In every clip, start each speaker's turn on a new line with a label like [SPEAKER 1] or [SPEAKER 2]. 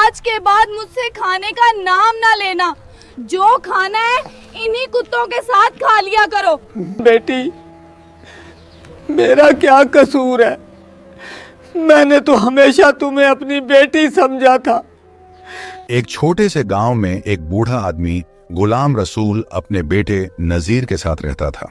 [SPEAKER 1] आज के बाद मुझसे खाने का नाम ना लेना। जो खाना है इन्हीं कुत्तों के साथ खा लिया करो।
[SPEAKER 2] बेटी, मेरा क्या कसूर है? मैंने तो हमेशा तुम्हें अपनी बेटी समझा था।
[SPEAKER 3] एक छोटे से गांव में एक बूढ़ा आदमी गुलाम रसूल अपने बेटे नजीर के साथ रहता था।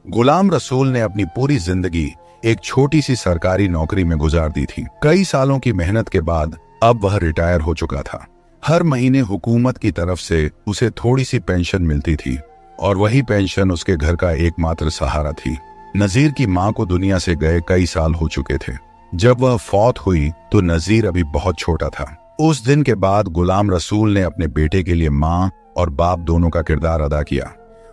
[SPEAKER 3] गुलाम रसूल ने अपनी पूरी जिंदगी एक छोटी सी सरकारी नौकरी में गुजार दी थी। कई सालों की मेहनत के बाद अब वह रिटायर हो चुका था। हर महीने हुकूमत की तरफ से उसे थोड़ी सी पेंशन मिलती थी और वही पेंशन उसके घर का एकमात्र सहारा थी। नजीर की माँ को दुनिया से गए कई साल हो चुके थे। जब वह फौत हुई तो नजीर अभी बहुत छोटा था। उस दिन के बाद गुलाम रसूल ने अपने बेटे के लिए माँ और बाप दोनों का किरदार अदा किया।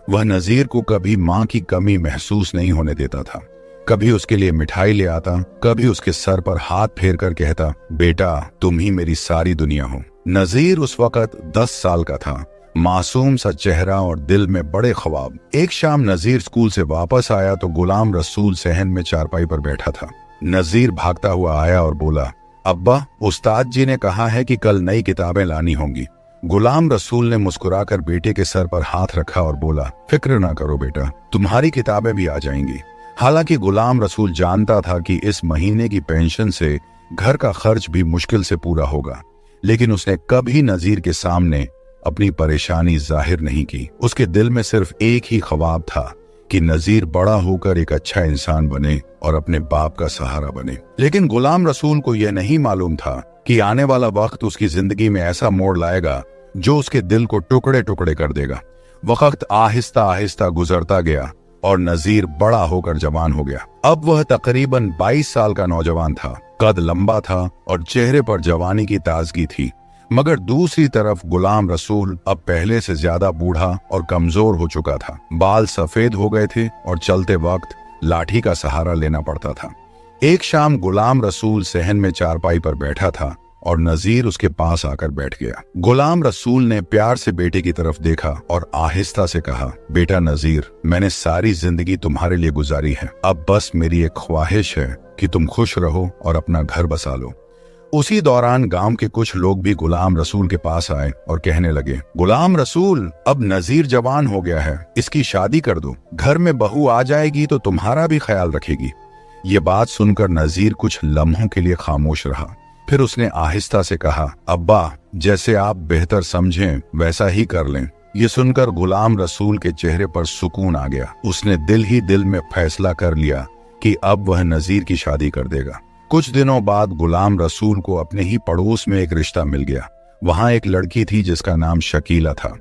[SPEAKER 3] वह नजीर को कभी माँ की कमी महसूस नहीं होने देता था। कभी उसके लिए मिठाई ले आता, कभी उसके सर पर हाथ फेर कर कहता, बेटा तुम ही मेरी सारी दुनिया हो। नजीर उस वक्त 10 साल का था, मासूम सा चेहरा और दिल में बड़े ख्वाब। एक शाम नजीर स्कूल से वापस आया तो गुलाम रसूल सहन में चारपाई पर बैठा था। नजीर भागता हुआ आया और बोला, अब्बा उस्ताद जी ने कहा है कि कल नई किताबें लानी होंगी। गुलाम रसूल ने मुस्कुराकर बेटे के सर पर हाथ रखा और बोला, फिक्र ना करो बेटा, तुम्हारी किताबें भी आ जाएंगी। हालांकि गुलाम रसूल जानता था कि इस महीने की पेंशन से घर का खर्च भी मुश्किल से पूरा होगा, लेकिन उसने कभी नजीर के सामने अपनी परेशानी जाहिर नहीं की। उसके दिल में सिर्फ एक ही ख्वाब था कि नजीर बड़ा होकर एक अच्छा इंसान बने और अपने बाप का सहारा बने। लेकिन गुलाम रसूल को यह नहीं मालूम था कि आने वाला वक्त उसकी जिंदगी में ऐसा मोड़ लाएगा जो उसके दिल को टुकड़े टुकड़े कर देगा। वक्त आहिस्ता आहिस्ता गुजरता गया और नजीर बड़ा होकर जवान हो गया। अब वह तकरीबन 22 साल का नौजवान था। कद लंबा था और चेहरे पर जवानी की ताजगी थी। मगर दूसरी तरफ गुलाम रसूल अब पहले से ज्यादा बूढ़ा और कमजोर हो चुका था। बाल सफेद हो गए थे और चलते वक्त लाठी का सहारा लेना पड़ता था। एक शाम गुलाम रसूल सहन में चारपाई पर बैठा था और नजीर उसके पास आकर बैठ गया। गुलाम रसूल ने प्यार से बेटे की तरफ देखा और आहिस्ता से कहा, बेटा नजीर, मैंने सारी जिंदगी तुम्हारे लिए गुजारी है। अब बस मेरी एक ख्वाहिश है कि तुम खुश रहो और अपना घर बसा लो। उसी दौरान गांव के कुछ लोग भी गुलाम रसूल के पास आए और कहने लगे, गुलाम रसूल, अब नजीर जवान हो गया है, इसकी शादी कर दो। घर में बहू आ जाएगी तो तुम्हारा भी ख्याल रखेगी। ये बात सुनकर नजीर कुछ लम्हों के लिए खामोश रहा। फिर उसने आहिस्ता से कहा, अब्बा जैसे आप बेहतर समझें वैसा ही कर लें। ये सुनकर गुलाम रसूल के चेहरे पर सुकून आ गया। उसने दिल ही दिल में फैसला कर लिया कि अब वह नजीर की शादी कर देगा। कुछ दिनों बाद गुलाम रसूल को अपने ही पड़ोस में एक रिश्ता मिल गया। वहां एक लड़की थी जिसका नाम शकीला था।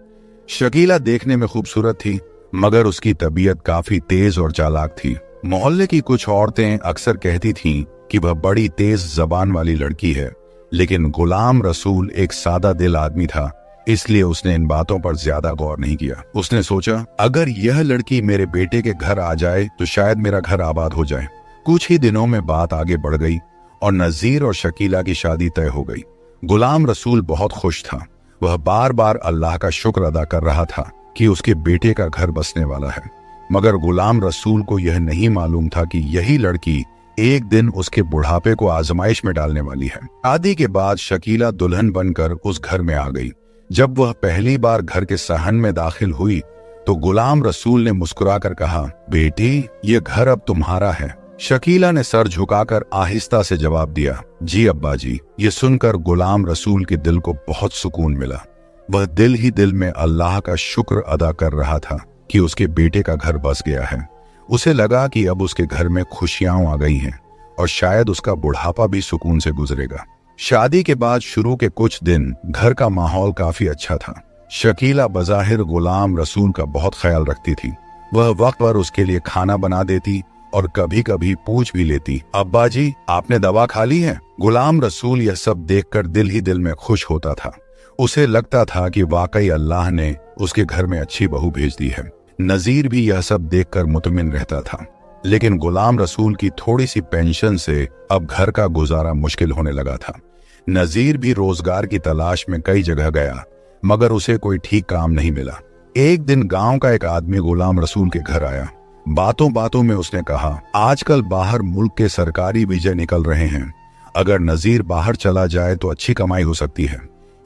[SPEAKER 3] शकीला देखने में खूबसूरत थी, मगर उसकी तबीयत काफी तेज और चालाक थी। मोहल्ले की कुछ औरतें अक्सर कहती थीं कि वह बड़ी तेज जबान वाली लड़की है, लेकिन गुलाम रसूल एक सादा दिल आदमी था, इसलिए उसने इन बातों पर ज्यादा गौर नहीं किया। उसने सोचा, अगर यह लड़की मेरे बेटे के घर आ जाए तो शायद मेरा घर आबाद हो जाए। कुछ ही दिनों में बात आगे बढ़ गई और नजीर और शकीला की शादी तय हो गई। गुलाम रसूल बहुत खुश था। वह बार बार अल्लाह का शुक्र अदा कर रहा था कि उसके बेटे का घर बसने वाला है। मगर गुलाम रसूल को यह नहीं मालूम था कि यही लड़की एक दिन उसके बुढ़ापे को आजमाइश में डालने वाली है। शादी के बाद शकीला दुल्हन बनकर उस घर में आ गई। जब वह पहली बार घर के सहन में दाखिल हुई तो गुलाम रसूल ने मुस्कुराकर कहा, बेटी ये घर अब तुम्हारा है। शकीला ने सर झुकाकर आहिस्ता से जवाब दिया, जी अब्बा जी। ये सुनकर गुलाम रसूल के दिल को बहुत सुकून मिला। वह दिल ही दिल में अल्लाह का शुक्र अदा कर रहा था कि उसके बेटे का घर बस गया है। उसे लगा कि अब उसके घर में खुशियां आ गई हैं और शायद उसका बुढ़ापा भी सुकून से गुजरेगा। शादी के बाद शुरू के कुछ दिन घर का माहौल काफी अच्छा था। शकीला बज़ाहिर गुलाम रसूल का बहुत ख्याल रखती थी। वह वक्त पर उसके लिए खाना बना देती और कभी कभी पूछ भी लेती, अब्बा जी आपने दवा खा ली है? गुलाम रसूल यह सब देखकर दिल ही दिल में खुश होता था। उसे लगता था कि वाकई अल्लाह ने उसके घर में अच्छी बहू भेज दी है। नजीर भी यह सब देखकर मुतमिन रहता था। लेकिन गुलाम रसूल की थोड़ी सी पेंशन से अब घर का गुजारा मुश्किल होने लगा था। नजीर भी रोजगार की तलाश में कई जगह गया, मगर उसे कोई ठीक काम नहीं मिला। एक दिन गांव का एक आदमी गुलाम रसूल के घर आया। बातों बातों में उसने कहा, आजकल बाहर मुल्क के सरकारी वीजे निकल रहे हैं। अगर नजीर बाहर चला जाए तो अच्छी कमाई हो सकती है।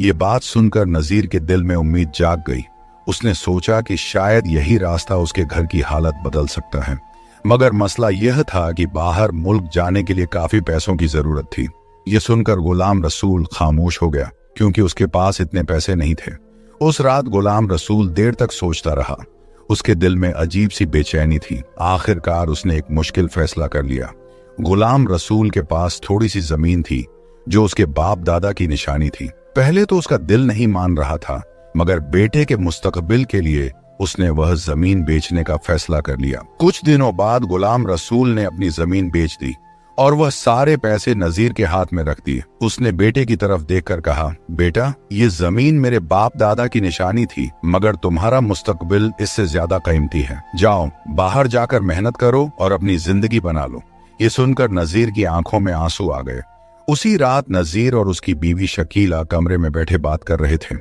[SPEAKER 3] ये बात सुनकर नजीर के दिल में उम्मीद जाग गई। उसने सोचा कि शायद यही रास्ता उसके घर की हालत बदल सकता है, मगर मसला यह था कि बाहर मुल्क जाने के लिए काफी पैसों की जरूरत थी। यह सुनकर गुलाम रसूल खामोश हो गया, क्योंकि उसके पास इतने पैसे नहीं थे। उस रात गुलाम रसूल देर तक सोचता रहा। उसके दिल में अजीब सी बेचैनी थी। आखिरकार उसने एक मुश्किल फैसला कर लिया। गुलाम रसूल के पास थोड़ी सी जमीन थी जो उसके बाप दादा की निशानी थी। पहले तो उसका दिल नहीं मान रहा था, मगर बेटे के मुस्तकबिल के लिए उसने वह जमीन बेचने का फैसला कर लिया। कुछ दिनों बाद गुलाम रसूल ने अपनी जमीन बेच दी और वह सारे पैसे नजीर के हाथ में रख दिए। उसने बेटे की तरफ देखकर कहा, बेटा, ये जमीन मेरे बाप दादा की निशानी थी, मगर तुम्हारा मुस्तकबिल इससे ज्यादा कीमती है। जाओ, बाहर जाकर मेहनत करो और अपनी जिंदगी बना लो। ये सुनकर नजीर की आंखों में आंसू आ गए। उसी रात नजीर और उसकी बीवी शकीला कमरे में बैठे बात कर रहे थे।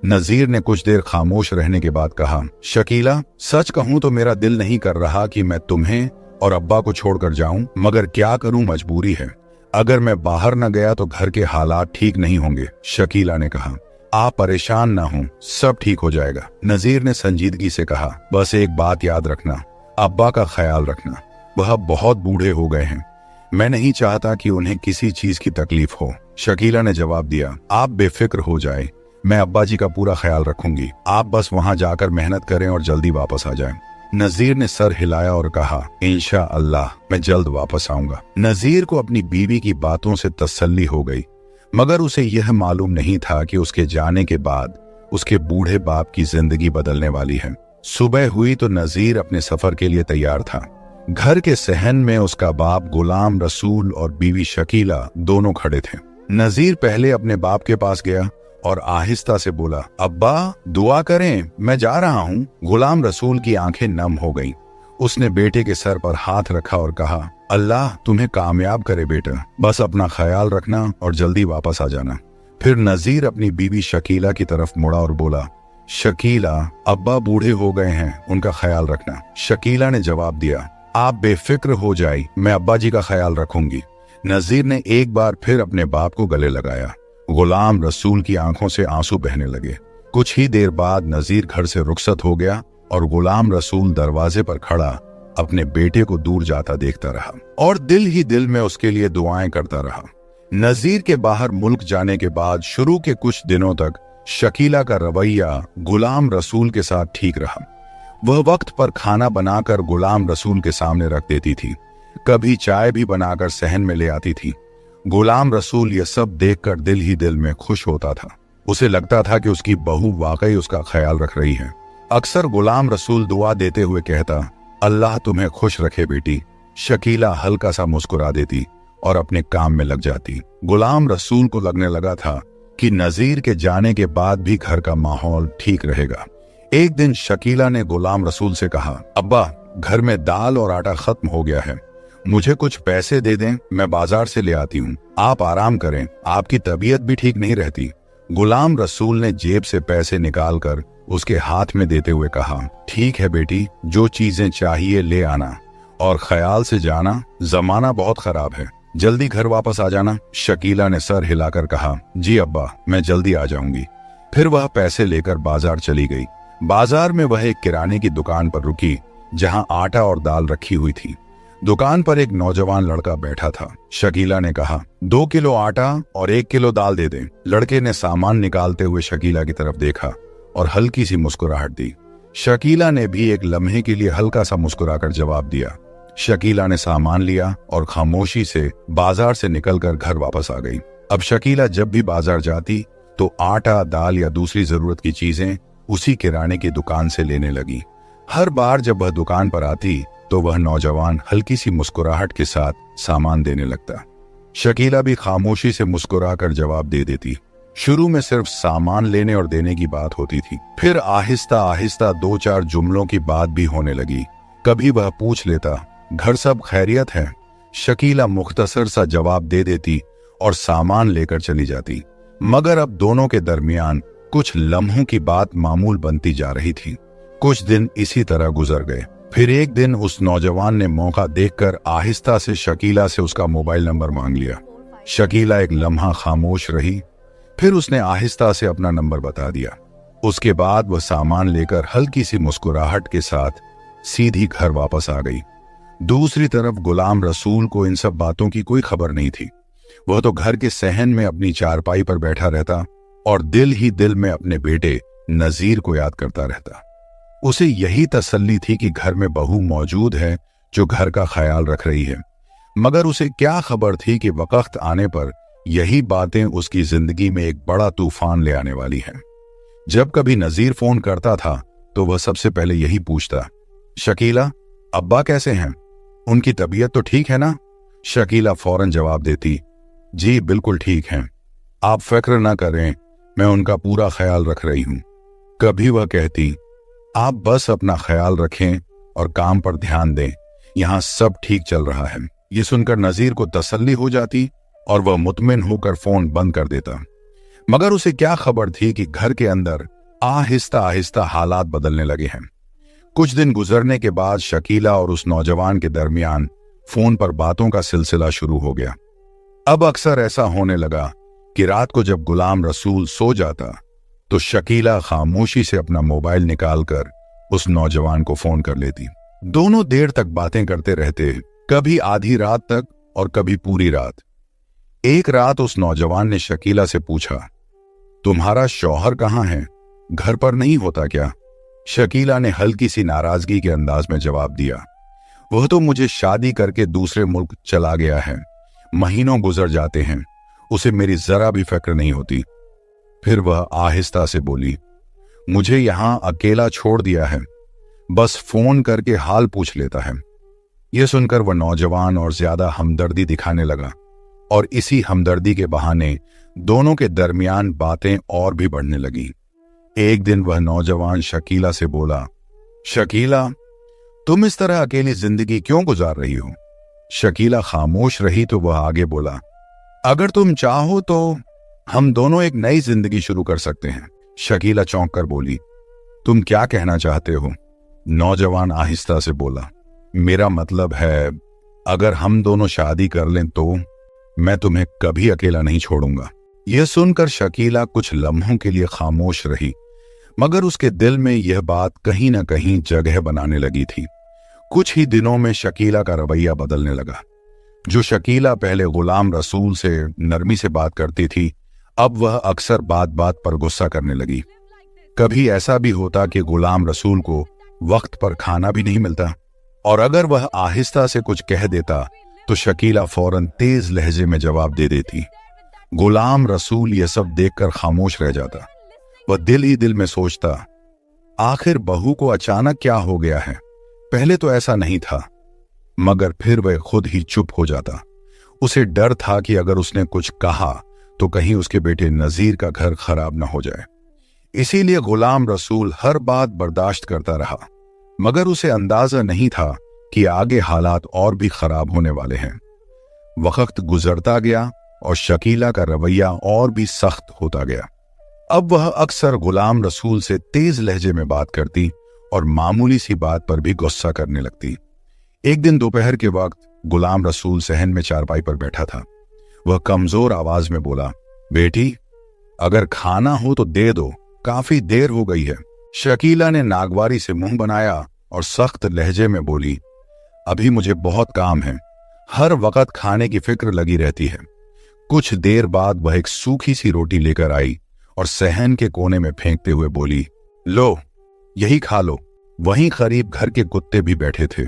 [SPEAKER 3] नजीर ने कुछ देर खामोश रहने के बाद कहा, शकीला, सच कहूं तो मेरा दिल नहीं कर रहा कि मैं तुम्हें और अब्बा को छोड़कर जाऊं, मगर क्या करूं, मजबूरी है। अगर मैं बाहर न गया तो घर के हालात ठीक नहीं होंगे। शकीला ने कहा, आप परेशान ना हो, सब ठीक हो जाएगा। नजीर ने संजीदगी से कहा, बस एक बात याद रखना, अब्बा का ख्याल रखना, वह बहुत बूढ़े हो गए हैं। मैं नहीं चाहता कि उन्हें किसी चीज की तकलीफ हो। शकीला ने जवाब दिया, आप बेफिक्र हो जाए, मैं अब्बा जी का पूरा ख्याल रखूंगी। आप बस वहां जाकर मेहनत करें और जल्दी वापस आ जाएं। नजीर ने सर हिलाया और कहा, इंशा अल्लाह मैं जल्द वापस आऊंगा। नजीर को अपनी बीवी की बातों से तसल्ली हो गई, मगर उसे यह मालूम नहीं था कि उसके जाने के बाद उसके बूढ़े बाप की जिंदगी बदलने वाली है। सुबह हुई तो नजीर अपने सफर के लिए तैयार था। घर के सहन में उसका बाप गुलाम रसूल और बीवी शकीला दोनों खड़े थे। नजीर पहले अपने बाप के पास गया और आहिस्ता से बोला, अब्बा दुआ करें, मैं जा रहा हूँ। गुलाम रसूल की आंखें नम हो गईं। उसने बेटे के सर पर हाथ रखा और कहा, अल्लाह तुम्हें कामयाब करे बेटा, बस अपना ख्याल रखना और जल्दी वापस आ जाना। फिर नजीर अपनी बीवी शकीला की तरफ मुड़ा और बोला, शकीला, अब्बा बूढ़े हो गए हैं, उनका ख्याल रखना। शकीला ने जवाब दिया, आप बेफिक्र हो जाए, मैं अब्बा जी का ख्याल रखूंगी। नजीर ने एक बार फिर अपने बाप को गले लगाया। गुलाम रसूल की आंखों से आंसू बहने लगे। कुछ ही देर बाद नजीर घर से रुखसत हो गया और गुलाम रसूल दरवाजे पर खड़ा अपने बेटे को दूर जाता देखता रहा और दिल ही दिल में उसके लिए दुआएं करता रहा। नजीर के बाहर मुल्क जाने के बाद शुरू के कुछ दिनों तक शकीला का रवैया गुलाम रसूल के साथ ठीक रहा। वह वक्त पर खाना बनाकर गुलाम रसूल के सामने रख देती थी, कभी चाय भी बनाकर सहन में ले आती थी। गुलाम रसूल यह सब देखकर दिल ही दिल में खुश होता था। उसे लगता था कि उसकी बहू वाकई उसका ख्याल रख रही है। अक्सर गुलाम रसूल दुआ देते हुए कहता, अल्लाह तुम्हें खुश रखे बेटी। शकीला हल्का सा मुस्कुरा देती और अपने काम में लग जाती। गुलाम रसूल को लगने लगा था कि नजीर के जाने के बाद भी घर का माहौल ठीक रहेगा। एक दिन शकीला ने गुलाम रसूल से कहा, अब्बा, घर में दाल और आटा खत्म हो गया है, मुझे कुछ पैसे दे दें, मैं बाजार से ले आती हूँ। आप आराम करें, आपकी तबीयत भी ठीक नहीं रहती। गुलाम रसूल ने जेब से पैसे निकालकर उसके हाथ में देते हुए कहा, ठीक है बेटी, जो चीजें चाहिए ले आना और ख्याल से जाना, जमाना बहुत खराब है, जल्दी घर वापस आ जाना। शकीला ने सर हिलाकर कहा, जी अब्बा, मैं जल्दी आ जाऊंगी। फिर वह पैसे लेकर बाजार चली गई। बाजार में वह एक किराने की दुकान पर रुकी जहां आटा और दाल रखी हुई थी। दुकान पर एक नौजवान लड़का बैठा था। शकीला ने कहा, 2 किलो आटा और 1 किलो दाल दे दें। लड़के ने सामान निकालते हुए शकीला की तरफ देखा और हल्की सी मुस्कुराहट दी। शकीला ने भी एक लम्हे के लिए हल्का सा मुस्कुराकर जवाब दिया। शकीला ने सामान लिया और खामोशी से बाजार से निकलकर घर वापस आ गई। अब शकीला जब भी बाजार जाती तो आटा, दाल या दूसरी जरूरत की चीजें उसी किराने की दुकान से लेने लगी। हर बार जब वह दुकान पर आती तो वह नौजवान हल्की सी मुस्कुराहट के साथ सामान देने लगता। शकीला भी खामोशी से मुस्कुराकर जवाब दे देती। शुरू में सिर्फ सामान लेने और देने की बात होती थी, फिर आहिस्ता आहिस्ता 2-4 जुमलों की बात भी होने लगी। कभी वह पूछ लेता, घर सब खैरियत है? शकीला मुख्तसर सा जवाब दे देती और सामान लेकर चली जाती। मगर अब दोनों के दरमियान कुछ लम्हों की बात मामूल बनती जा रही थी। कुछ दिन इसी तरह गुजर गए। फिर एक दिन उस नौजवान ने मौका देखकर आहिस्ता से शकीला से उसका मोबाइल नंबर मांग लिया। शकीला एक लम्हा खामोश रही, फिर उसने आहिस्ता से अपना नंबर बता दिया। उसके बाद वह सामान लेकर हल्की सी मुस्कुराहट के साथ सीधी घर वापस आ गई। दूसरी तरफ गुलाम रसूल को इन सब बातों की कोई खबर नहीं थी। वह तो घर के सहन में अपनी चारपाई पर बैठा रहता और दिल ही दिल में अपने बेटे नजीर को याद करता रहता। उसे यही तसल्ली थी कि घर में बहू मौजूद है जो घर का ख्याल रख रही है, मगर उसे क्या खबर थी कि वक्त आने पर यही बातें उसकी जिंदगी में एक बड़ा तूफान ले आने वाली हैं। जब कभी नजीर फोन करता था तो वह सबसे पहले यही पूछता, शकीला, अब्बा कैसे हैं? उनकी तबीयत तो ठीक है ना? शकीला फौरन जवाब देती, जी बिल्कुल ठीक हैं, आप फिक्र ना करें, मैं उनका पूरा ख्याल रख रही हूं। कभी वह कहती, आप बस अपना ख्याल रखें और काम पर ध्यान दें, यहां सब ठीक चल रहा है। ये सुनकर नजीर को तसल्ली हो जाती और वह मुतमिन होकर फोन बंद कर देता। मगर उसे क्या खबर थी कि घर के अंदर आहिस्ता आहिस्ता हालात बदलने लगे हैं। कुछ दिन गुजरने के बाद शकीला और उस नौजवान के दरमियान फोन पर बातों का सिलसिला शुरू हो गया। अब अक्सर ऐसा होने लगा कि रात को जब गुलाम रसूल सो जाता तो शकीला खामोशी से अपना मोबाइल निकालकर उस नौजवान को फोन कर लेती। दोनों देर तक बातें करते रहते, कभी आधी रात तक और कभी पूरी रात। एक रात उस नौजवान ने शकीला से पूछा, तुम्हारा शौहर कहाँ है, घर पर नहीं होता क्या? शकीला ने हल्की सी नाराजगी के अंदाज में जवाब दिया, वह तो मुझे शादी करके दूसरे मुल्क चला गया है, महीनों गुजर जाते हैं, उसे मेरी जरा भी फिक्र नहीं होती। फिर वह आहिस्ता से बोली, मुझे यहां अकेला छोड़ दिया है, बस फोन करके हाल पूछ लेता है। यह सुनकर वह नौजवान और ज्यादा हमदर्दी दिखाने लगा और इसी हमदर्दी के बहाने दोनों के दरमियान बातें और भी बढ़ने लगी। एक दिन वह नौजवान शकीला से बोला, शकीला, तुम इस तरह अकेली जिंदगी क्यों गुजार रही हो? शकीला खामोश रही तो वह आगे बोला, अगर तुम चाहो तो हम दोनों एक नई जिंदगी शुरू कर सकते हैं। शकीला चौंक कर बोली, तुम क्या कहना चाहते हो? नौजवान आहिस्ता से बोला, मेरा मतलब है अगर हम दोनों शादी कर लें तो मैं तुम्हें कभी अकेला नहीं छोड़ूंगा। यह सुनकर शकीला कुछ लम्हों के लिए खामोश रही, मगर उसके दिल में यह बात कहीं ना कहीं जगह बनाने लगी थी। कुछ ही दिनों में शकीला का रवैया बदलने लगा। जो शकीला पहले गुलाम रसूल से नरमी से बात करती थी, अब वह अक्सर बात बात पर गुस्सा करने लगी। कभी ऐसा भी होता कि गुलाम रसूल को वक्त पर खाना भी नहीं मिलता, और अगर वह आहिस्ता से कुछ कह देता तो शकीला फौरन तेज लहजे में जवाब दे देती। गुलाम रसूल यह सब देखकर खामोश रह जाता। वह दिल ही दिल में सोचता, आखिर बहू को अचानक क्या हो गया है, पहले तो ऐसा नहीं था। मगर फिर वह खुद ही चुप हो जाता। उसे डर था कि अगर उसने कुछ कहा तो कहीं उसके बेटे नजीर का घर खराब न हो जाए। इसीलिए गुलाम रसूल हर बात बर्दाश्त करता रहा, मगर उसे अंदाजा नहीं था कि आगे हालात और भी खराब होने वाले हैं। वक्त गुजरता गया और शकीला का रवैया और भी सख्त होता गया। अब वह अक्सर गुलाम रसूल से तेज लहजे में बात करती और मामूली सी बात पर भी गुस्सा करने लगती। एक दिन दोपहर के वक्त गुलाम रसूल सहन में चारपाई पर बैठा था। वह कमजोर आवाज में बोला, बेटी, अगर खाना हो तो दे दो, काफी देर हो गई है। शकीला ने नागवारी से मुंह बनाया और सख्त लहजे में बोली, अभी मुझे बहुत काम है, हर वक्त खाने की फिक्र लगी रहती है। कुछ देर बाद वह एक सूखी सी रोटी लेकर आई और सहन के कोने में फेंकते हुए बोली, लो यही खा लो। वहीं करीब घर के कुत्ते भी बैठे थे।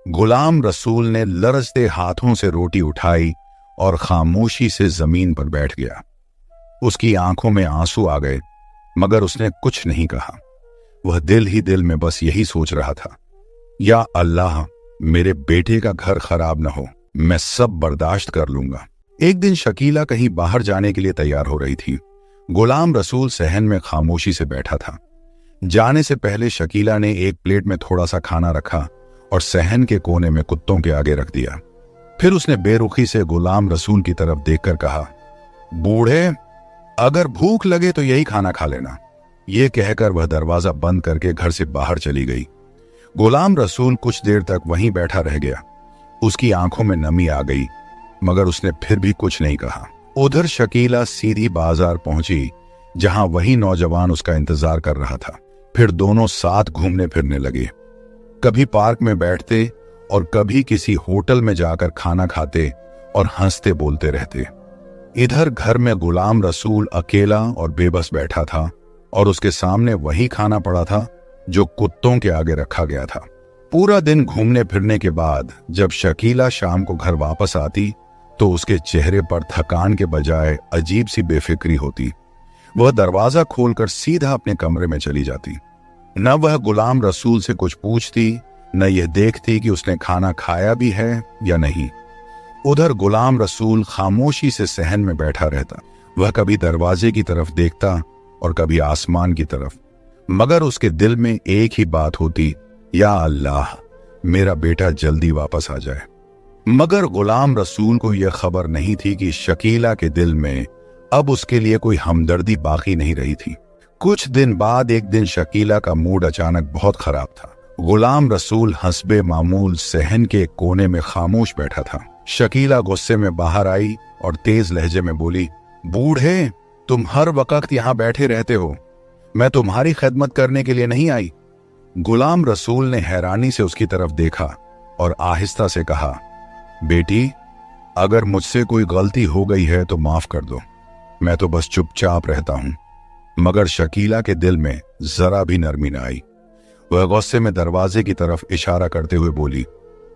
[SPEAKER 3] गुलाम रसूल ने लरजते हाथों से रोटी उठाई और खामोशी से जमीन पर बैठ गया। उसकी आंखों में आंसू आ गए, मगर उसने कुछ नहीं कहा। वह दिल ही दिल में बस यही सोच रहा था, या अल्लाह, मेरे बेटे का घर खराब न हो, मैं सब बर्दाश्त कर लूंगा। एक दिन शकीला कहीं बाहर जाने के लिए तैयार हो रही थी। गुलाम रसूल सहन में खामोशी से बैठा था। जाने से पहले शकीला ने एक प्लेट में थोड़ा सा खाना रखा और सहन के कोने में कुत्तों के आगे रख दिया। फिर उसने बेरुखी से गुलाम रसूल की तरफ देखकर कहा, बूढ़े, अगर भूख लगे तो यही खाना खा लेना। यह कहकर वह दरवाजा बंद करके घर से बाहर चली गई। गुलाम रसूल कुछ देर तक वहीं बैठा रह गया। उसकी आंखों में नमी आ गई, मगर उसने फिर भी कुछ नहीं कहा। उधर शकीला सीधी बाजार पहुंची, जहां वही नौजवान उसका इंतजार कर रहा था। फिर दोनों साथ घूमने फिरने लगे। कभी पार्क में बैठते और कभी किसी होटल में जाकर खाना खाते और हंसते बोलते रहते। इधर घर में गुलाम रसूल अकेला और बेबस बैठा था और उसके सामने वही खाना पड़ा था जो कुत्तों के आगे रखा गया था। पूरा दिन घूमने फिरने के बाद जब शकीला शाम को घर वापस आती तो उसके चेहरे पर थकान के बजाय अजीब सी बेफिक्री होती। वह दरवाजा खोलकर सीधा अपने कमरे में चली जाती। न वह गुलाम रसूल से कुछ पूछती, न यह देखती कि उसने खाना खाया भी है या नहीं। उधर गुलाम रसूल खामोशी से सहन में बैठा रहता। वह कभी दरवाजे की तरफ देखता और कभी आसमान की तरफ, मगर उसके दिल में एक ही बात होती, या अल्लाह, मेरा बेटा जल्दी वापस आ जाए। मगर गुलाम रसूल को यह खबर नहीं थी कि शकीला के दिल में अब उसके लिए कोई हमदर्दी बाकी नहीं रही थी। कुछ दिन बाद एक दिन शकीला का मूड अचानक बहुत खराब था। गुलाम रसूल हस्बे मामूल सहन के एक कोने में खामोश बैठा था। शकीला गुस्से में बाहर आई और तेज लहजे में बोली, बूढ़े, तुम हर वक्त यहाँ बैठे रहते हो, मैं तुम्हारी खिदमत करने के लिए नहीं आई। गुलाम रसूल ने हैरानी से उसकी तरफ देखा और आहिस्ता से कहा, बेटी, अगर मुझसे कोई गलती हो गई है तो माफ कर दो, मैं तो बस चुपचाप रहता हूं। मगर शकीला के दिल में जरा भी नरमी न आई। वह गुस्से में दरवाजे की तरफ इशारा करते हुए बोली,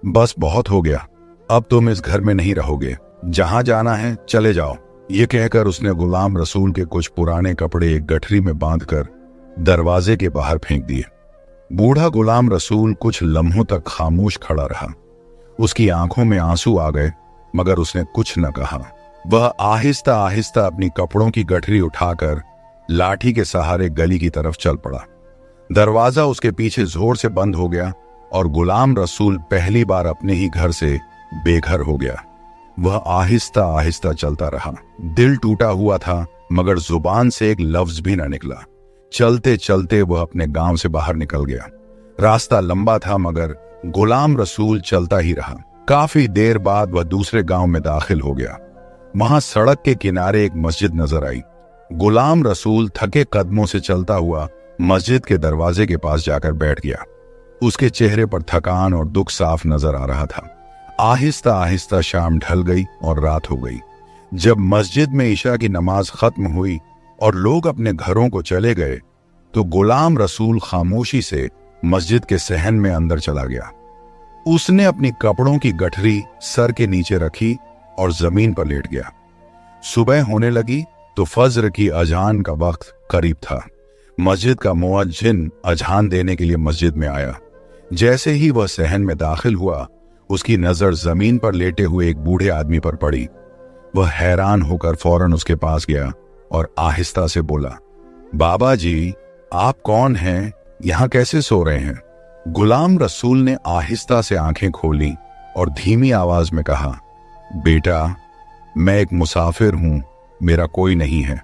[SPEAKER 3] बस बहुत हो गया, अब तुम इस घर में नहीं रहोगे, जहां जाना है चले जाओ। ये कहकर उसने गुलाम रसूल के कुछ पुराने कपड़े एक गठरी में बांधकर दरवाजे के बाहर फेंक दिए। बूढ़ा गुलाम रसूल कुछ लम्हों तक खामोश खड़ा रहा। उसकी आंखों में आंसू आ गए, मगर उसने कुछ न कहा। वह आहिस्ता आहिस्ता अपनी कपड़ों की गठरी उठाकर लाठी के सहारे गली की तरफ चल पड़ा। दरवाजा उसके पीछे जोर से बंद हो गया और गुलाम रसूल पहली बार अपने ही घर से बेघर हो गया। वह आहिस्ता आहिस्ता चलता रहा। दिल टूटा हुआ था, मगर जुबान से एक लफ्ज भी न निकला। चलते चलते वह अपने गांव से बाहर निकल गया। रास्ता लंबा था, मगर गुलाम रसूल चलता ही रहा। काफी देर बाद वह दूसरे गांव में दाखिल हो गया। वहां सड़क के किनारे एक मस्जिद नजर आई। गुलाम रसूल थके कदमों से चलता हुआ मस्जिद के दरवाजे के पास जाकर बैठ गया। उसके चेहरे पर थकान और दुख साफ नजर आ रहा था। आहिस्ता आहिस्ता शाम ढल गई और रात हो गई। जब मस्जिद में ईशा की नमाज खत्म हुई और लोग अपने घरों को चले गए, तो गुलाम रसूल खामोशी से मस्जिद के सहन में अंदर चला गया। उसने अपनी कपड़ों की गठरी सर के नीचे रखी और जमीन पर लेट गया। सुबह होने लगी तो फज्र की अजान का वक्त करीब था। मस्जिद का मुअज्जिन अजान देने के लिए मस्जिद में आया। जैसे ही वह सहन में दाखिल हुआ, उसकी नजर जमीन पर लेटे हुए एक बूढ़े आदमी पर पड़ी। वह हैरान होकर फौरन उसके पास गया और आहिस्ता से बोला, बाबा जी, आप कौन हैं? यहां कैसे सो रहे हैं? गुलाम रसूल ने आहिस्ता से आंखें खोली और धीमी आवाज में कहा, बेटा, मैं एक मुसाफिर हूं, मेरा कोई नहीं है,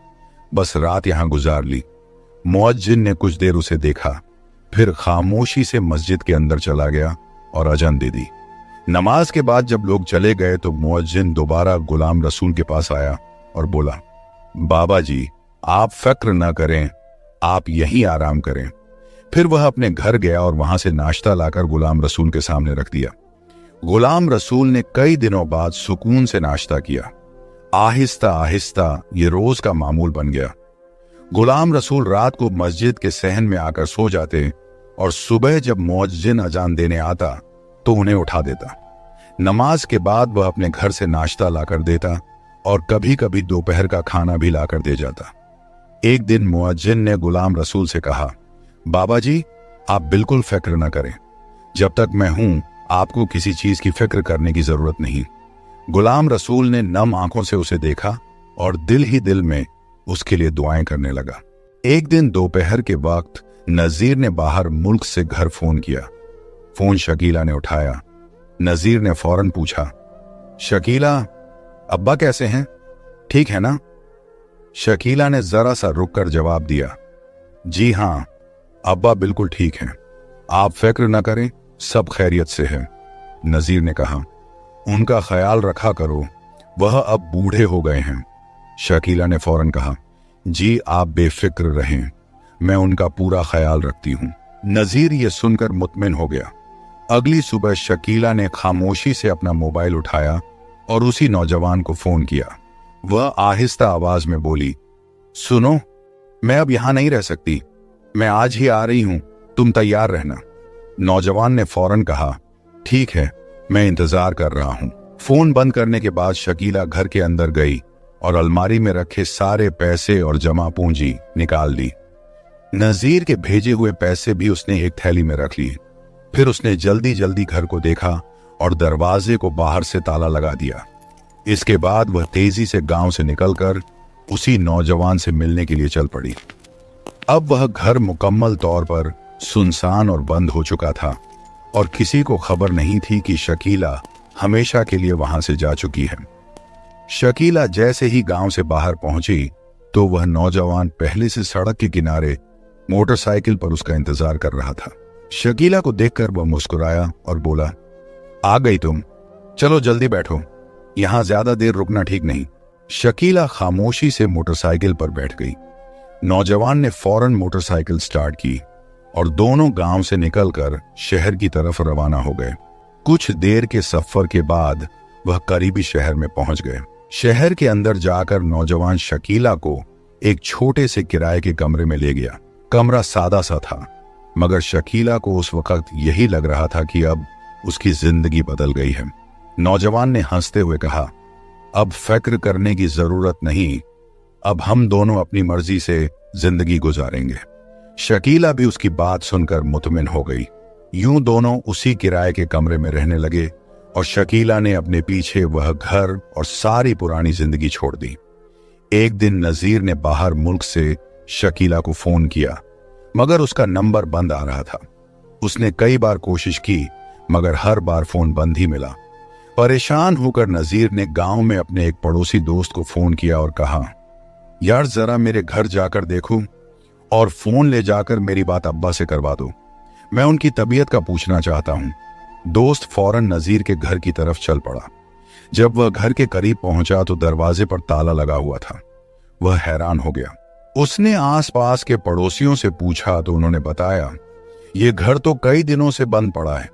[SPEAKER 3] बस रात यहां गुजार ली। मुअज्जिन ने कुछ देर उसे देखा, फिर खामोशी से मस्जिद के अंदर चला गया और अजान दे दी। नमाज के बाद जब लोग चले गए तो मुअज्जिन दोबारा गुलाम रसूल के पास आया और बोला, बाबा जी, आप फिक्र न करें, आप यहीं आराम करें। फिर वह अपने घर गया और वहां से नाश्ता लाकर गुलाम रसूल के सामने रख दिया। गुलाम रसूल ने कई दिनों बाद सुकून से नाश्ता किया। आहिस्ता आहिस्ता ये रोज का मामूल बन गया। गुलाम रसूल रात को मस्जिद के सहन में आकर सो जाते और सुबह जब मुअज्जिन अजान देने आता तो उन्हें उठा देता। नमाज के बाद वह अपने घर से नाश्ता लाकर देता और कभी कभी दोपहर का खाना भी लाकर दे जाता। एक दिन मुअज्जिन ने गुलाम रसूल से कहा, बाबा जी, आप बिल्कुल फिक्र न करें, जब तक मैं हूं आपको किसी चीज की फिक्र करने की जरूरत नहीं। गुलाम रसूल ने नम आंखों से उसे देखा और दिल ही दिल में उसके लिए दुआएं करने लगा। एक दिन दोपहर के वक्त नजीर ने बाहर मुल्क से घर फोन किया। फोन शकीला ने उठाया। नजीर ने फौरन पूछा, शकीला, अब्बा कैसे हैं? ठीक है ना? शकीला ने जरा सा रुककर जवाब दिया, जी हां, अब्बा बिल्कुल ठीक हैं, आप फिक्र न करें, सब खैरियत से है। नजीर ने कहा, उनका ख्याल रखा करो, वह अब बूढ़े हो गए हैं, शकीला ने फौरन कहा, जी आप बेफिक्र रहें, मैं उनका पूरा ख्याल रखती हूं। नजीर ये सुनकर मुतमिन हो गया। अगली सुबह शकीला ने खामोशी से अपना मोबाइल उठाया और उसी नौजवान को फोन किया। वह आहिस्ता आवाज में बोली, सुनो, मैं अब यहां नहीं रह सकती, मैं आज ही आ रही हूं, तुम तैयार रहना। नौजवान ने फौरन कहा, ठीक है, मैं इंतजार कर रहा हूं। फोन बंद करने के बाद शकीला घर के अंदर गई और अलमारी में रखे सारे पैसे और जमा पूंजी निकाल ली। नजीर के भेजे हुए पैसे भी उसने एक थैली में रख लिए। फिर उसने जल्दी जल्दी घर को देखा और दरवाजे को बाहर से ताला लगा दिया। इसके बाद वह तेजी से गांव से निकलकर उसी नौजवान से मिलने के लिए चल पड़ी। अब वह घर मुकम्मल तौर पर सुनसान और बंद हो चुका था और किसी को खबर नहीं थी कि शकीला हमेशा के लिए वहां से जा चुकी है। शकीला जैसे ही गांव से बाहर पहुंची तो वह नौजवान पहले से सड़क के किनारे मोटरसाइकिल पर उसका इंतजार कर रहा था। शकीला को देखकर वह मुस्कुराया और बोला, आ गई तुम, चलो जल्दी बैठो, यहां ज्यादा देर रुकना ठीक नहीं। शकीला खामोशी से मोटरसाइकिल पर बैठ गई। नौजवान ने फौरन मोटरसाइकिल स्टार्ट की और दोनों गांव से निकलकर शहर की तरफ रवाना हो गए। कुछ देर के सफर के बाद वह करीबी शहर में पहुंच गए। शहर के अंदर जाकर नौजवान शकीला को एक छोटे से किराए के कमरे में ले गया। कमरा सादा सा था, मगर शकीला को उस वक्त यही लग रहा था कि अब उसकी जिंदगी बदल गई है। नौजवान ने हंसते हुए कहा, अब फिक्र करने की जरूरत नहीं, अब हम दोनों अपनी मर्जी से जिंदगी गुजारेंगे। शकीला भी उसकी बात सुनकर मुतमिन हो गई। यूं दोनों उसी किराए के कमरे में रहने लगे और शकीला ने अपने पीछे वह घर और सारी पुरानी जिंदगी छोड़ दी। एक दिन नजीर ने बाहर मुल्क से शकीला को फोन किया, मगर उसका नंबर बंद आ रहा था। उसने कई बार कोशिश की, मगर हर बार फोन बंद ही मिला। परेशान होकर नजीर ने गांव में अपने एक पड़ोसी दोस्त को फोन किया और कहा, यार जरा मेरे घर जाकर देखो और फोन ले जाकर मेरी बात अब्बा से करवा दो, मैं उनकी तबीयत का पूछना चाहता हूं। दोस्त फौरन नजीर के घर की तरफ चल पड़ा। जब वह घर के करीब पहुंचा तो दरवाजे पर ताला लगा हुआ था। वह हैरान हो गया। उसने आसपास के पड़ोसियों से पूछा तो उन्होंने बताया, ये घर तो कई दिनों से बंद पड़ा है,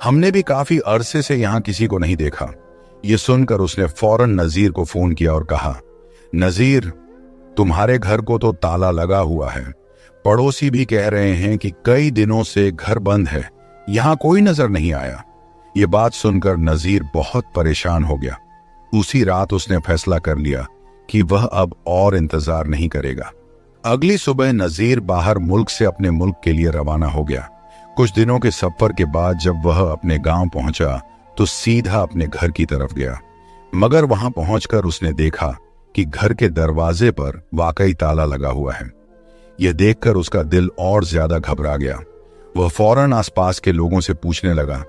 [SPEAKER 3] हमने भी काफी अरसे से यहां किसी को नहीं देखा। ये सुनकर उसने फौरन नजीर को फोन किया और कहा, नजीर, तुम्हारे घर को तो ताला लगा हुआ है, पड़ोसी भी कह रहे हैं कि कई दिनों से घर बंद है, यहां कोई नजर नहीं आया। ये बात सुनकर नजीर बहुत परेशान हो गया। उसी रात उसने फैसला कर लिया कि वह अब और इंतजार नहीं करेगा। अगली सुबह नजीर बाहर मुल्क से अपने मुल्क के लिए रवाना हो गया। कुछ दिनों के सफर के बाद जब वह अपने गांव पहुंचा तो सीधा अपने घर की तरफ गया, मगर वहां पहुंचकर उसने देखा कि घर के दरवाजे पर वाकई ताला लगा हुआ है। यह देखकर उसका दिल और ज्यादा घबरा गया। वह फौरन आसपास के लोगों से पूछने लगा,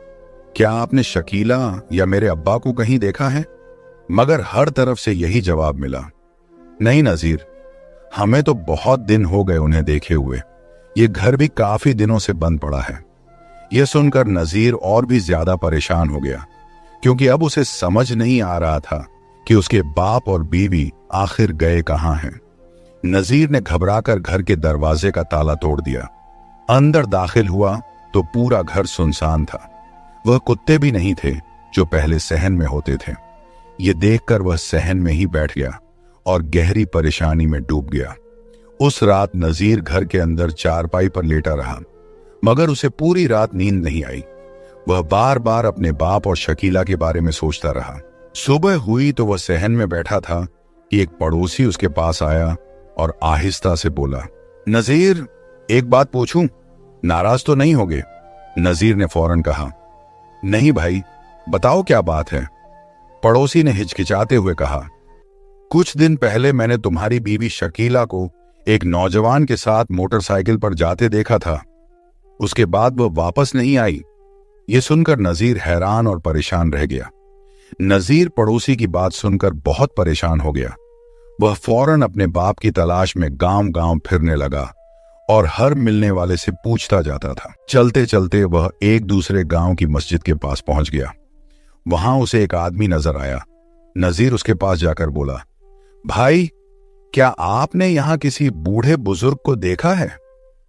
[SPEAKER 3] क्या आपने शकीला या मेरे अब्बा को कहीं देखा है? मगर हर तरफ से यही जवाब मिला, नहीं नजीर, हमें तो बहुत दिन हो गए उन्हें देखे हुए, ये घर भी काफी दिनों से बंद पड़ा है। यह सुनकर नजीर और भी ज्यादा परेशान हो गया, क्योंकि अब उसे समझ नहीं आ रहा था कि उसके बाप और बीवी आखिर गए कहां हैं। नजीर ने घबराकर घर के दरवाजे का ताला तोड़ दिया। अंदर दाखिल हुआ तो पूरा घर सुनसान था। वह कुत्ते भी नहीं थे जो पहले सहन में होते थे। ये देखकर वह सहन में ही बैठ गया और गहरी परेशानी में डूब गया। उस रात नजीर घर के अंदर चारपाई पर लेटा रहा, मगर उसे पूरी रात नींद नहीं आई। वह बार बार अपने बाप और शकीला के बारे में सोचता रहा। सुबह हुई तो वह सहन में बैठा था कि एक पड़ोसी उसके पास आया और आहिस्ता से बोला, नजीर, एक बात पूछूं, नाराज तो नहीं होगे? नजीर ने फौरन कहा, नहीं भाई, बताओ क्या बात है। पड़ोसी ने हिचकिचाते हुए कहा, कुछ दिन पहले मैंने तुम्हारी बीवी शकीला को एक नौजवान के साथ मोटरसाइकिल पर जाते देखा था, उसके बाद वह वापस नहीं आई। यह सुनकर नजीर हैरान और परेशान रह गया। नजीर पड़ोसी की बात सुनकर बहुत परेशान हो गया। वह फौरन अपने बाप की तलाश में गांव-गांव फिरने लगा और हर मिलने वाले से पूछता जाता था। चलते चलते वह एक दूसरे गांव की मस्जिद के पास पहुंच गया। वहां उसे एक आदमी नजर आया। नजीर उसके पास जाकर बोला, भाई, क्या आपने यहां किसी बूढ़े बुजुर्ग को देखा है?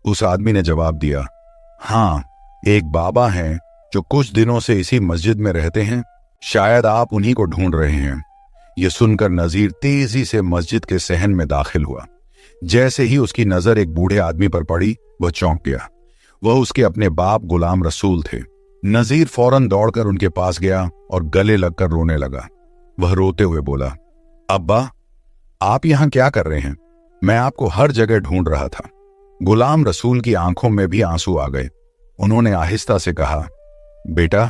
[SPEAKER 3] उस आदमी ने जवाब दिया, हाँ, एक बाबा हैं जो कुछ दिनों से इसी मस्जिद में रहते हैं। शायद आप उन्हीं को ढूंढ रहे हैं। यह सुनकर नजीर तेजी से मस्जिद के सहन में दाखिल हुआ। जैसे ही उसकी नजर एक बूढ़े आदमी पर पड़ी, वह चौंक गया। वह उसके अपने बाप गुलाम रसूल थे। नजीर फौरन दौड़कर उनके पास गया और गले लगकर रोने लगा। वह रोते हुए बोला, अब्बा, आप यहां क्या कर रहे हैं? मैं आपको हर जगह ढूंढ रहा था। गुलाम रसूल की आंखों में भी आंसू आ गए। उन्होंने आहिस्ता से कहा, बेटा,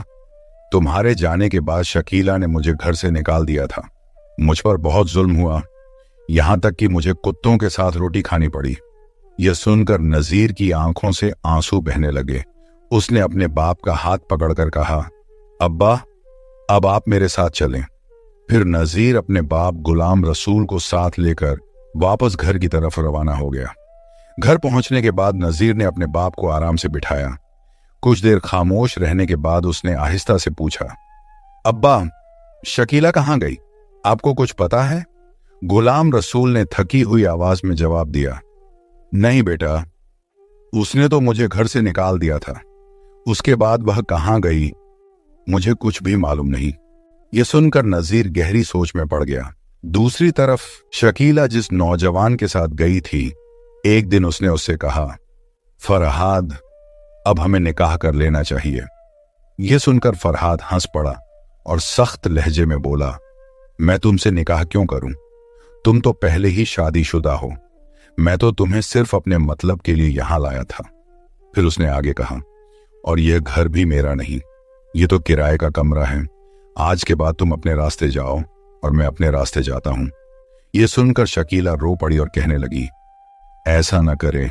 [SPEAKER 3] तुम्हारे जाने के बाद शकीला ने मुझे घर से निकाल दिया था। मुझ पर बहुत जुल्म हुआ, यहां तक कि मुझे कुत्तों के साथ रोटी खानी पड़ी। यह सुनकर नजीर की आंखों से आंसू बहने लगे। उसने अपने बाप का हाथ पकड़कर कहा, अब्बा, अब आप मेरे साथ चलें। फिर नजीर अपने बाप गुलाम रसूल को साथ लेकर वापस घर की तरफ रवाना हो गया। घर पहुंचने के बाद नजीर ने अपने बाप को आराम से बिठाया। कुछ देर खामोश रहने के बाद उसने आहिस्ता से पूछा, अब्बा, शकीला कहां गई? आपको कुछ पता है? गुलाम रसूल ने थकी हुई आवाज में जवाब दिया, नहीं बेटा, उसने तो मुझे घर से निकाल दिया था। उसके बाद वह कहां गई मुझे कुछ भी मालूम नहीं। यह सुनकर नजीर गहरी सोच में पड़ गया। दूसरी तरफ शकीला जिस नौजवान के साथ गई थी, एक दिन उसने उससे कहा, फरहाद, अब हमें निकाह कर लेना चाहिए। यह सुनकर फरहाद हंस पड़ा और सख्त लहजे में बोला, मैं तुमसे निकाह क्यों करूं? तुम तो पहले ही शादीशुदा हो। मैं तो तुम्हें सिर्फ अपने मतलब के लिए यहां लाया था। फिर उसने आगे कहा, और यह घर भी मेरा नहीं, यह तो किराए का कमरा है। आज के बाद तुम अपने रास्ते जाओ और मैं अपने रास्ते जाता हूं। यह सुनकर शकीला रो पड़ी और कहने लगी, ऐसा न करे,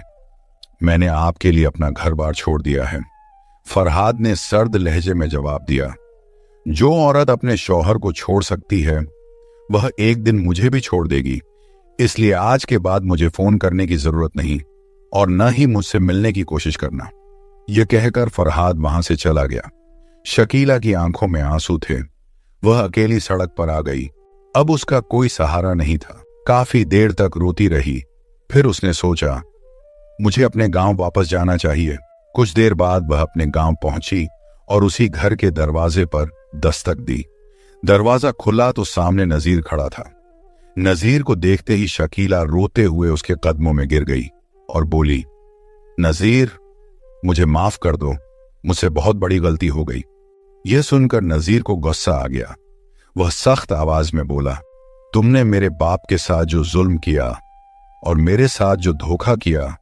[SPEAKER 3] मैंने आपके लिए अपना घर बार छोड़ दिया है। फरहाद ने सर्द लहजे में जवाब दिया, जो औरत अपने शौहर को छोड़ सकती है, वह एक दिन मुझे भी छोड़ देगी। इसलिए आज के बाद मुझे फोन करने की जरूरत नहीं और न ही मुझसे मिलने की कोशिश करना। यह कहकर फरहाद वहां से चला गया। शकीला की आंखों में आंसू थे। वह अकेली सड़क पर आ गई। अब उसका कोई सहारा नहीं था। काफी देर तक रोती रही। फिर उसने सोचा, मुझे अपने गांव वापस जाना चाहिए। कुछ देर बाद वह अपने गांव पहुंची और उसी घर के दरवाजे पर दस्तक दी। दरवाजा खुला तो सामने नजीर खड़ा था। नजीर को देखते ही शकीला रोते हुए उसके कदमों में गिर गई और बोली, नजीर, मुझे माफ कर दो, मुझसे बहुत बड़ी गलती हो गई। यह सुनकर नजीर को गुस्सा आ गया। वह सख्त आवाज में बोला, तुमने मेरे बाप के साथ जो जुल्म किया और मेरे साथ जो धोखा किया,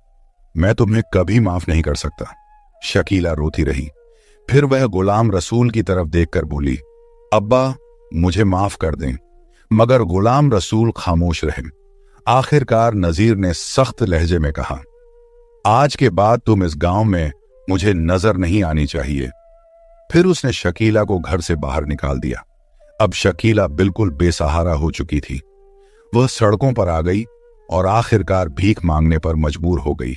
[SPEAKER 3] मैं तुम्हें कभी माफ नहीं कर सकता। शकीला रोती रही। फिर वह गुलाम रसूल की तरफ देखकर बोली, अब्बा, मुझे माफ कर दें। मगर गुलाम रसूल खामोश रहे। आखिरकार नजीर ने सख्त लहजे में कहा, आज के बाद तुम इस गांव में मुझे नजर नहीं आनी चाहिए। फिर उसने शकीला को घर से बाहर निकाल दिया। अब शकीला बिल्कुल बेसहारा हो चुकी थी। वह सड़कों पर आ गई और आखिरकार भीख मांगने पर मजबूर हो गई।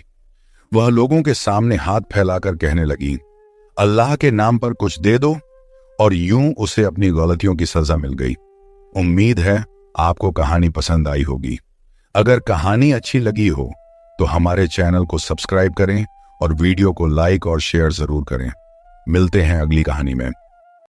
[SPEAKER 3] वह लोगों के सामने हाथ फैलाकर कहने लगी, अल्लाह के नाम पर कुछ दे दो, और यूं उसे अपनी गलतियों की सजा मिल गई। उम्मीद है आपको कहानी पसंद आई होगी। अगर कहानी अच्छी लगी हो तो हमारे चैनल को सब्सक्राइब करें और वीडियो को लाइक और शेयर जरूर करें। मिलते हैं अगली कहानी में।